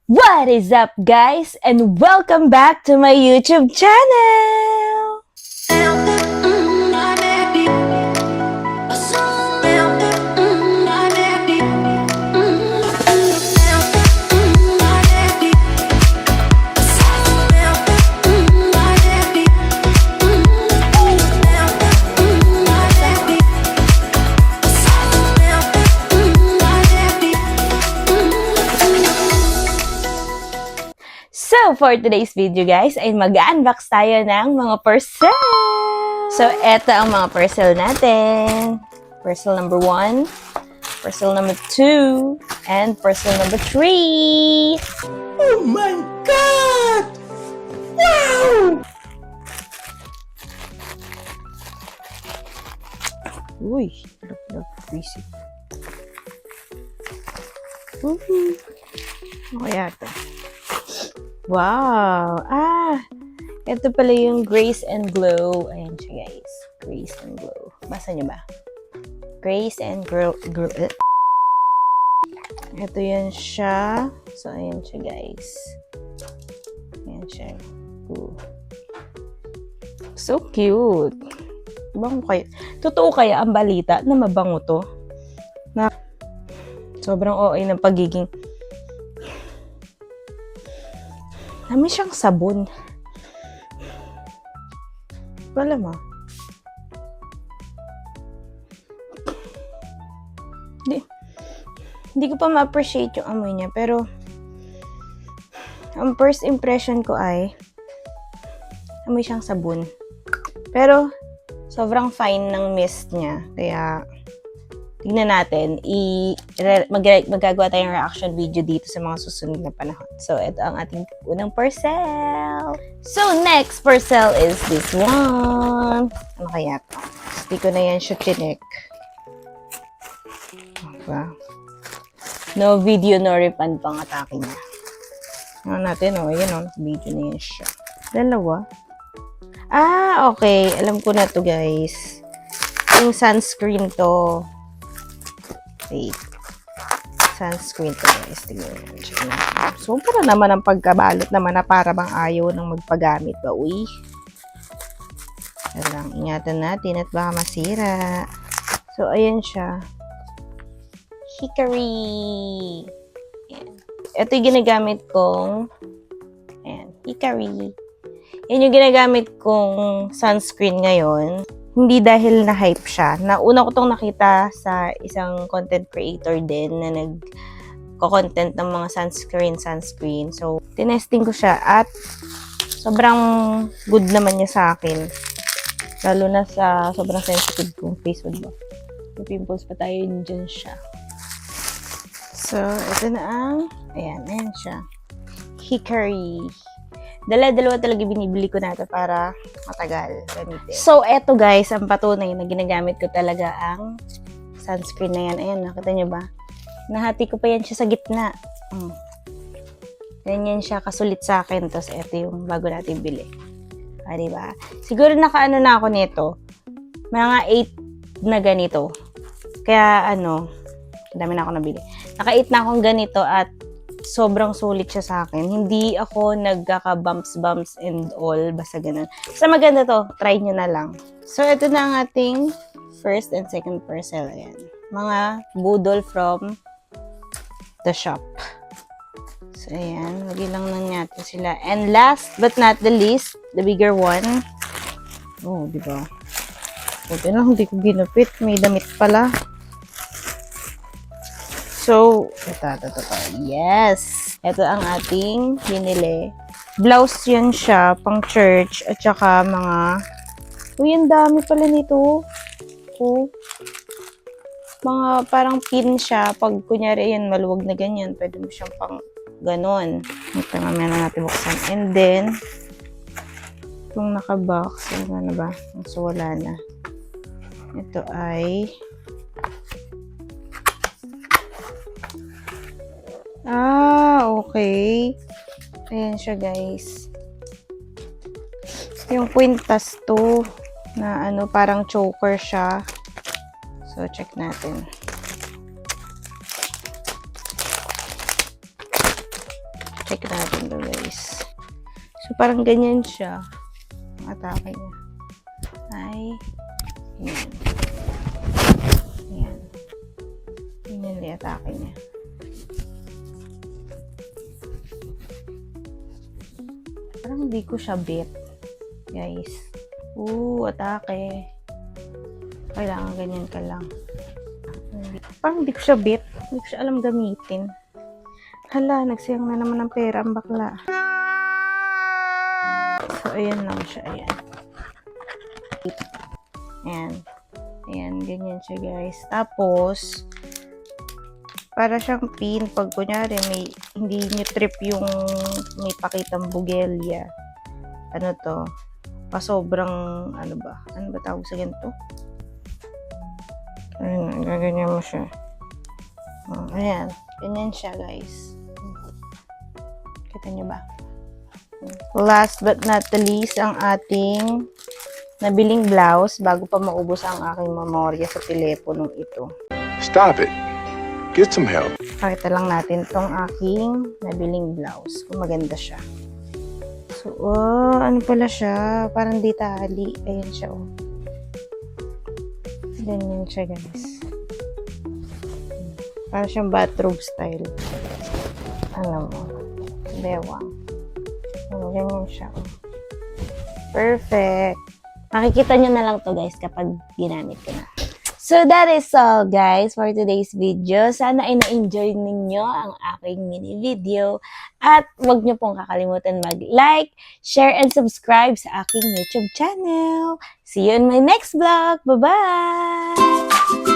What is up, guys? And welcome back to my YouTube channel! So, for today's video, guys, ay mag-unbox tayo ng mga parcel. So, eto ang mga parcel natin. Parcel number 1, parcel number 2, and parcel number 3. Oh my God! Wow! Uy, crazy. Ano kaya ito? Wow! Ito pala yung Grace and Glow. Ayan siya, guys. Grace and Glow. Basa niyo ba? Grace and Glow. Ito yan siya. So, ayan siya, guys. Ayan siya. Ooh. So cute. Bango kayo. Totoo kaya ang balita na mabango to? Na sobrang OA ng pagiging namin siyang sabon. Wala mo. Hindi ko pa ma-appreciate yung amoy niya. Pero, ang first impression ko ay amoy siyang sabon. Pero, sobrang fine ng mist niya. Kaya, tignan natin. Magagawa tayong reaction video dito sa mga susunod na panahon. So, ito ang ating unang parcel. So, next parcel is this one. Ano kaya ito? Hindi ko na yan siya chinek. Diba? No video, no refund pang atake niya. Ano natin, Yan, video na yan siya. Dalawa. Okay. Alam ko na to, guys. Yung sunscreen to. Wait. Sunscreen to, guys. Tingnan natin. So, para naman ang pagkabalot naman na para bang ayaw ng magpagamit ba, uy. Kaya lang, ingatan natin at baka masira. So, ayan siya. Hickory. Ayan. Ito yung ginagamit kong Hickory. Yan yung ginagamit kong sunscreen ngayon. Hindi dahil na-hype siya. Nauna ko tong nakita sa isang content creator din na nagko-content ng mga sunscreen. So, tinesting ko siya at sobrang good naman niya sa akin. Lalo na sa sobrang sensitive kong face. May pimples pa tayo, dyan siya. So, ito na ang, ayan siya. Hickory. Dalawa talaga binibili ko na ito para matagal gamitin. So, eto guys, ang patunay na ginagamit ko talaga ang sunscreen na yan. Ayan, nakita nyo ba? Nahati ko pa yan siya sa gitna. Ganyan siya kasulit sa akin. Tapos, eto yung bago natin bili. Diba? Siguro nakaano na ako nito. Mga 8 na ganito. Kaya, dami na ako nabili. Naka 8 na akong ganito at sobrang sulit siya sa akin. Hindi ako nagkaka-bumps and all. Basta ganun. So, maganda to. Try nyo na lang. So, ito na ang ating first and second parcel. Ayan. Mga budol from the shop. So, ayan. Lagi lang natin sila. And last but not the least, the bigger one. Oh, diba? Okay lang, hindi ko ginupit. May damit pala. So, ito. Yes! Ito ang ating binili. Blouse yan siya, pang church, at saka mga... Uy, ang dami pala nito. Mga parang pin siya. Pag kunyari yan, maluwag na ganyan, pwede mo siyang pang ganon. Ito mamaya na natin buksan. And then, itong naka-box, ano ba? So, wala na. Ito ay... okay. Ayan siya, guys. Yung kwintas to, na parang choker siya. So, check natin. Check natin to, guys. So, parang ganyan siya. Ang atake niya. Ay, yan. Yan. Yan yung atake niya. Parang hindi ko siya bit. Guys. Atake. Kailangan ganyan ka lang. Parang hindi ko siya bit. Hindi ko siya alam gamitin. Hala, nagsayang na naman ng pera ang bakla. So, ayan lang siya. Ayan. Ayan. Ayan, ganyan siya, guys. Tapos, para siyang pin. Pag kunyari, hindi nyo trip yung may pakitang bugelya. Ano to? Sobrang, ano ba tawag sa ganito? Ayan, gaganyan mo siya. Ayan. Ganyan siya, guys. Kita nyo ba? Last but not the least, ang ating nabiling blouse bago pa maubos ang aking memorya sa teleponong ito. Stop it. Get some help. Pakita lang natin tong aking nabiling blouse. Kung maganda siya. So, ano pala siya? Parang di tali. Ayan siya, oh. Ganyan siya, guys. Parang siyang bathrobe style. Ano mo? Bewang. Ganyan siya. Perfect. Makikita nyo na lang to, guys, kapag ginamit ko na. So, that is all, guys, for today's video. Sana ay na-enjoy ninyo ang aking mini video. At huwag nyo pong kakalimutan mag-like, share, and subscribe sa aking YouTube channel. See you in my next vlog. Bye-bye!